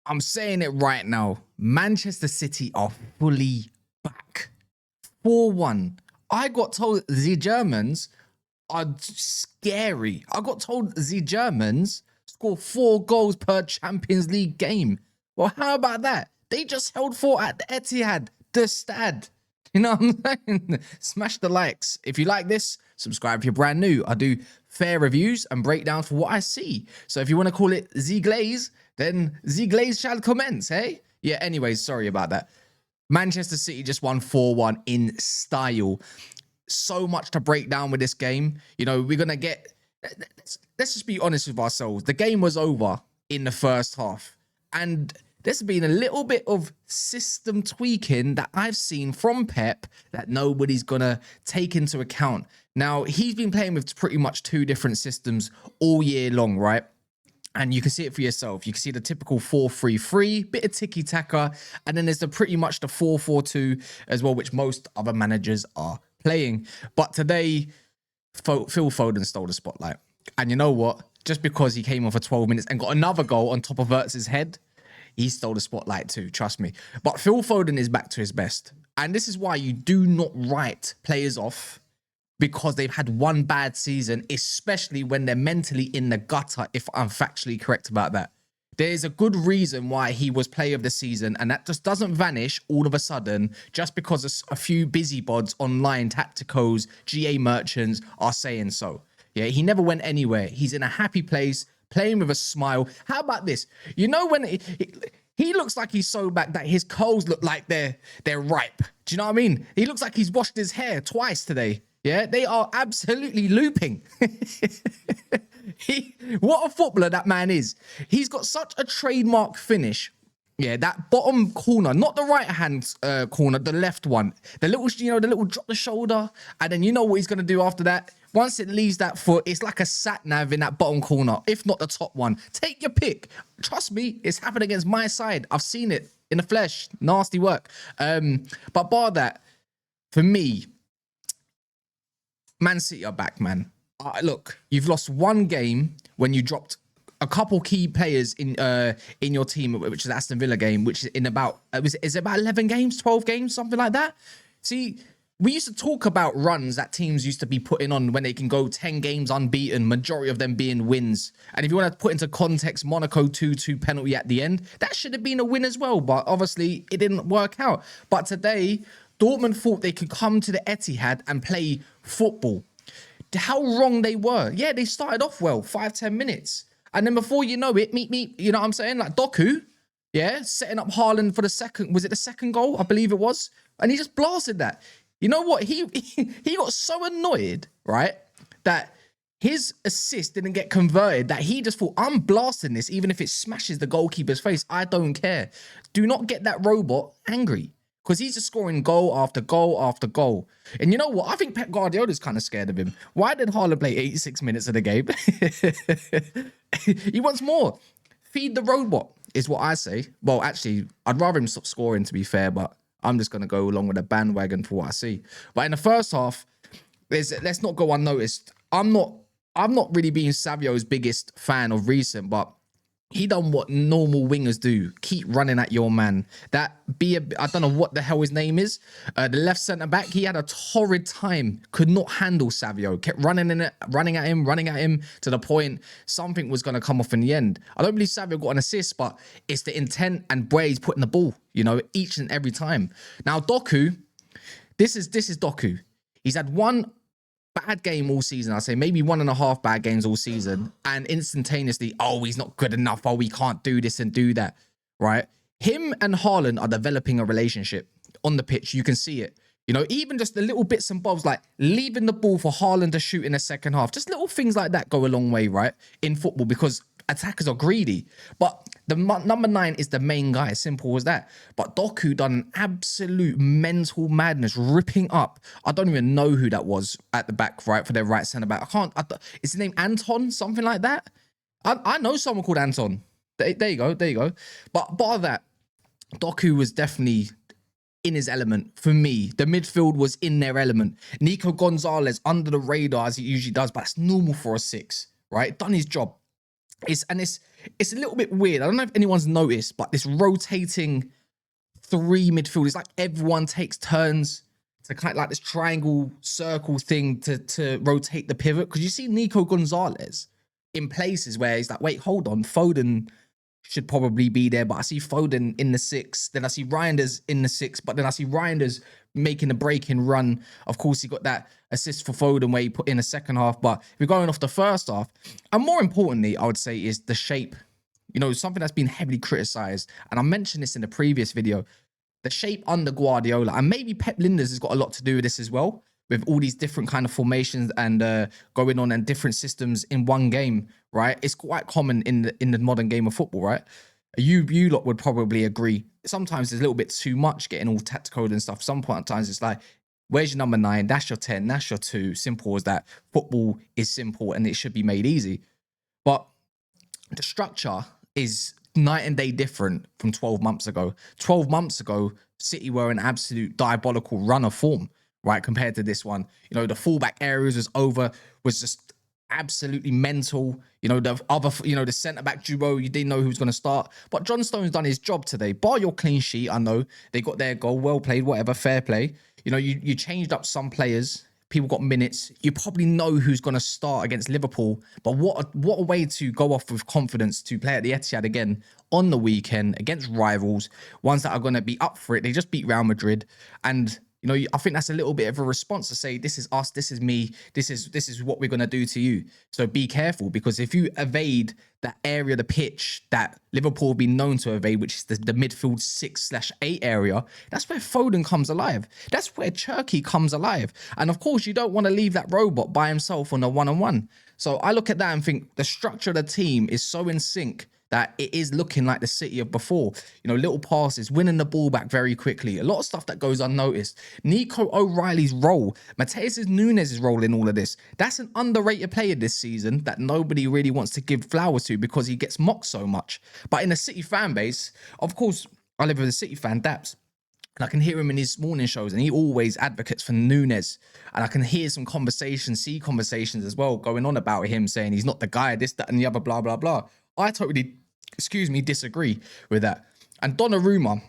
I'm saying it right now. Manchester City are fully back. 4-1. I got told the Germans are scary. I got told the Germans score 4 goals per Champions League game. Well, how about that? They just held 4 at the Etihad, the Stad. You know what I'm saying? Smash the likes. If you like this, subscribe if you're brand new. I do fair reviews and breakdowns for what I see. So if you want to call it Z Glaze, then Z Glaze shall commence, hey? Yeah, anyways, sorry about that. Manchester City just won 4-1 in style. So much to break down with this game. You know, we're going to get... Let's just be honest with ourselves. The game was over in the first half. And there's been a little bit of system tweaking that I've seen from Pep that nobody's going to take into account. Now, he's been playing with pretty much 2 different systems all year long, right? And you can see it for yourself. You can see the typical 4-3-3, bit of tiki-taka, and then there's pretty much the 4-4-2 as well, which most other managers are playing. But today, Phil Foden stole the spotlight. And you know what? Just because he came on for 12 minutes and got another goal on top of Wirtz's head, he stole the spotlight too, trust me. But Phil Foden is back to his best. And this is why you do not write players off because they've had one bad season, especially when they're mentally in the gutter, if I'm factually correct about that. There's a good reason why he was player of the season, and that just doesn't vanish all of a sudden just because a few busybods online, tacticos, GA merchants are saying so. Yeah, he never went anywhere. He's in a happy place, playing with a smile. How about this? You know when he looks like he's so back that his curls look like they're ripe. Do you know what I mean? He looks like he's washed his hair twice today. Yeah, they are absolutely looping. What a footballer that man is. He's got such a trademark finish. Yeah, that bottom corner, not the right hand corner, the left one. The little, the little drop the shoulder. And then you know what he's going to do after that? Once it leaves that foot, it's like a sat nav in that bottom corner, if not the top one. Take your pick. Trust me, it's happened against my side. I've seen it in the flesh. Nasty work. But bar that, for me, Man City are back, man. Look, you've lost one game when you dropped a couple key players in your team, which is Aston Villa game, which is in about is it about 11 games, 12 games, something like that. See, we used to talk about runs that teams used to be putting on when they can go 10 games unbeaten, majority of them being wins. And if you want to put into context, Monaco 2-2 penalty at the end, that should have been a win as well. But obviously, it didn't work out. But today, Dortmund thought they could come to the Etihad and play football. How wrong they were. Yeah, they started off well, 5-10 minutes. And then before you know it, you know what I'm saying? Like Doku, yeah, setting up Haaland for the second, was it the second goal? I believe it was. And he just blasted that. You know what? He got so annoyed, right, that his assist didn't get converted, that he just thought, I'm blasting this, even if it smashes the goalkeeper's face. I don't care. Do not get that robot angry. Because he's just scoring goal after goal after goal. And you know what? I think Pep Guardiola's kind of scared of him. Why did Haaland play 86 minutes of the game? He wants more. Feed the robot, is what I say. Well, actually, I'd rather him stop scoring, to be fair, but I'm just going to go along with the bandwagon for what I see. But in the first half, let's not go unnoticed. I'm not really being Savio's biggest fan of recent, but he done what normal wingers do. Keep running at your man. I don't know what the hell his name is. The left centre back, he had a torrid time. Could not handle Savio. Kept running at him to the point something was going to come off in the end. I don't believe Savio got an assist, but it's the intent and where he's putting the ball, each and every time. Now, Doku, this is Doku. He's had one bad game all season. I say maybe 1.5 bad games all season, and instantaneously, oh, he's not good enough. Oh, we can't do this and do that, right? Him and Haaland are developing a relationship on the pitch. You can see it. Even just the little bits and bobs, like leaving the ball for Haaland to shoot in the second half. Just little things like that go a long way, right? In football, because attackers are greedy. But the number 9 is the main guy. Simple as that. But Doku done an absolute mental madness, ripping up. I don't even know who that was at the back, right, for their right centre back. Is his name Anton? Something like that? I know someone called Anton. There you go. But bar that, Doku was definitely in his element for me. The midfield was in their element. Nico Gonzalez under the radar as he usually does, but that's normal for a 6, right? Done his job. It's a little bit weird. I don't know if anyone's noticed, but this rotating three midfielders, like everyone takes turns to kind of like this triangle circle thing to rotate the pivot. Because you see Nico Gonzalez in places where he's like, wait, hold on, Foden should probably be there, but I see Foden in the six. Then I see Reinders in the six, but then I see Reinders making a breaking run. Of course, he got that assist for Foden where he put in a second half. But if we're going off the first half, and more importantly, I would say is the shape. You know, something that's been heavily criticized, and I mentioned this in the previous video, the shape under Guardiola, and maybe Pep Linders has got a lot to do with this as well, with all these different kind of formations and going on and different systems in one game, right? It's quite common in the modern game of football, right? You lot would probably agree. Sometimes there's a little bit too much getting all tactical and stuff. Sometimes it's like, where's your number 9? That's your 10. That's your 2. Simple as that. Football is simple and it should be made easy. But the structure is night and day different from 12 months ago. 12 months ago, City were an absolute diabolical run of form, right? Compared to this one, you know, the fullback areas was just absolutely mental. You know, the centre back duo, you didn't know who was going to start. But John Stone's done his job today. Bar your clean sheet, I know they got their goal, well played, whatever, fair play. You know, you changed up some players. People got minutes. You probably know who's going to start against Liverpool. But what a way to go off with confidence to play at the Etihad again on the weekend against rivals, ones that are going to be up for it. They just beat Real Madrid. And, you know, I think that's a little bit of a response to say, this is us, this is me, this is what we're going to do to you. So be careful, because if you evade that area of the pitch that Liverpool have been known to evade, which is the midfield 6/8 area, that's where Foden comes alive. That's where Cherki comes alive. And of course, you don't want to leave that robot by himself on a one-on-one. So I look at that and think the structure of the team is so in sync that it is looking like the City of before. You know, little passes, winning the ball back very quickly. A lot of stuff that goes unnoticed. Nico O'Reilly's role, Mateus Nunes' role in all of this. That's an underrated player this season that nobody really wants to give flowers to because he gets mocked so much. But in the City fan base, of course, I live with a City fan, Daps. And I can hear him in his morning shows, and he always advocates for Nunes. And I can hear some conversations as well going on about him, saying he's not the guy, this, that, and the other, blah, blah, blah. I totally, disagree with that. And Donnarumma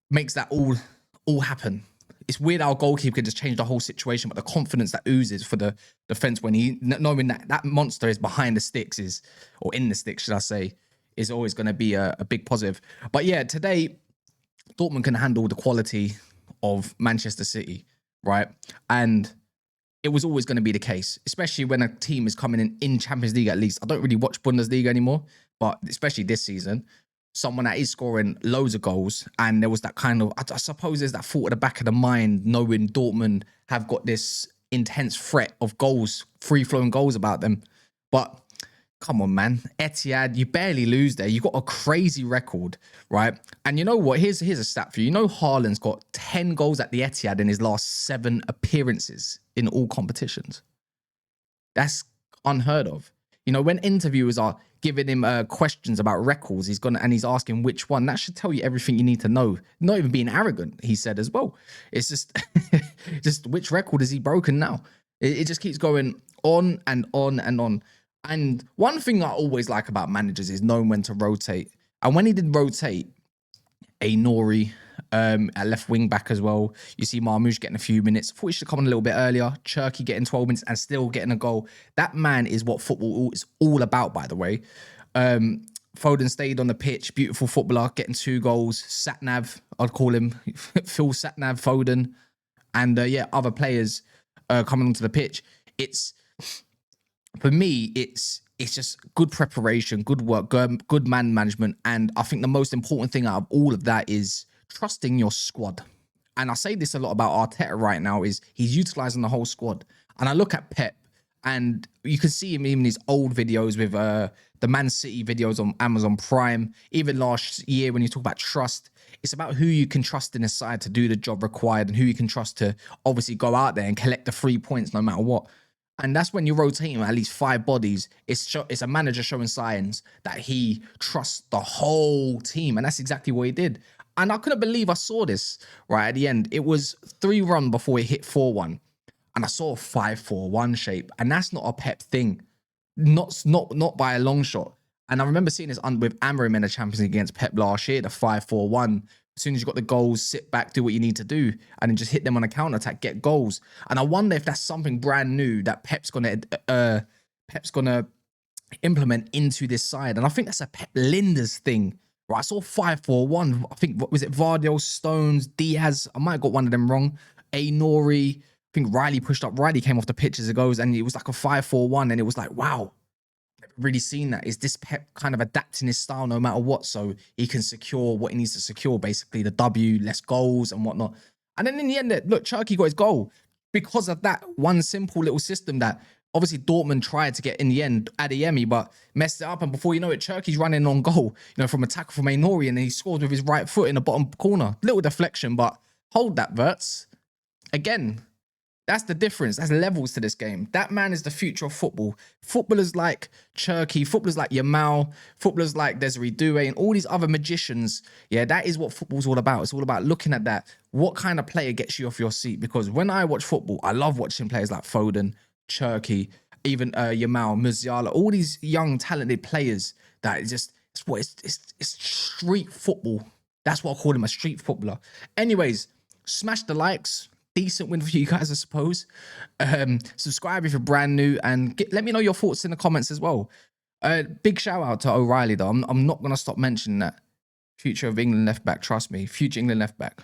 makes that all happen. It's weird how a goalkeeper can just change the whole situation, but the confidence that oozes for the defense when he knowing that monster is behind the sticks or in the sticks, should I say, is always going to be a big positive. But yeah, today Dortmund can handle the quality of Manchester City, right? And it was always going to be the case, especially when a team is coming in Champions League at least. I don't really watch Bundesliga anymore, but especially this season, someone that is scoring loads of goals. And there was that kind of, I suppose there's that thought at the back of the mind, knowing Dortmund have got this intense threat of goals, free-flowing goals about them. But come on, man. Etihad, you barely lose there. You got a crazy record, right? And you know what? Here's a stat for you. You know Haaland's got 10 goals at the Etihad in his last 7 appearances in all competitions. That's unheard of. You know, when interviewers are giving him questions about records, he's asking which one. That should tell you everything you need to know. Not even being arrogant, he said as well. It's just which record has he broken now? It just keeps going on and on and on. And one thing I always like about managers is knowing when to rotate. And when he did rotate, Nori at left wing back as well. You see Marmoush getting a few minutes. Thought he should come on a little bit earlier. Cherki getting 12 minutes and still getting a goal. That man is what football is all about, by the way. Foden stayed on the pitch. Beautiful footballer, getting 2 goals. Satnav, I'd call him. Phil Satnav, Foden. And other players coming onto the pitch. For me, it's just good preparation, good work, good man management. And I think the most important thing out of all of that is trusting your squad. And I say this a lot about Arteta right now, is he's utilizing the whole squad. And I look at Pep, and you can see him even in his old videos with the Man City videos on Amazon Prime. Even last year when you talk about trust, it's about who you can trust in his side to do the job required and who you can trust to obviously go out there and collect the 3 points no matter what. And that's when you're rotating at least 5 bodies. It's a manager showing signs that he trusts the whole team. And that's exactly what he did. And I couldn't believe I saw this right at the end. It was 3-1 before he hit 4-1. And I saw a 5-4-1 shape. And that's not a Pep thing. Not by a long shot. And I remember seeing this with Amorim in the Champions League against Pep last year, the 5-4-1. As soon as you got the goals, sit back, do what you need to do, and then just hit them on a counter attack, get goals. And I wonder if that's something brand new that Pep's gonna implement into this side. And I think that's a Pep Linders thing. Right, I saw 5-4-1. I think, what was it, Vardio, Stones, Diaz. I might have got one of them wrong. Nori. I think Riley pushed up. Riley came off the pitch as it goes, and it was like a 5-4-1. And it was like, wow, never really seen that. Is this Pep kind of adapting his style no matter what, so he can secure what he needs to secure, basically the W, less goals and whatnot. And then in the end, look, Cherki got his goal because of that one simple little system that obviously Dortmund tried to get in the end, Adeyemi, but messed it up. And before you know it, Cherki's running on goal, from a tackle from Nori, and then he scores with his right foot in the bottom corner. Little deflection, but hold that, Verts. Again, that's the difference. That's levels to this game. That man is the future of football. Footballers like Cherki, footballers like Yamal, footballers like Desiree Doué, and all these other magicians. Yeah, that is what football's all about. It's all about looking at that. What kind of player gets you off your seat? Because when I watch football, I love watching players like Foden, Cherki, even Yamal, Musiala, all these young, talented players that is just, it's street football. That's what I call him, a street footballer. Anyways, smash the likes. Decent win for you guys, I suppose. Subscribe if you're brand new, and let me know your thoughts in the comments as well. Big shout out to O'Reilly, though. I'm not going to stop mentioning that. Future of England left back, trust me. Future England left back.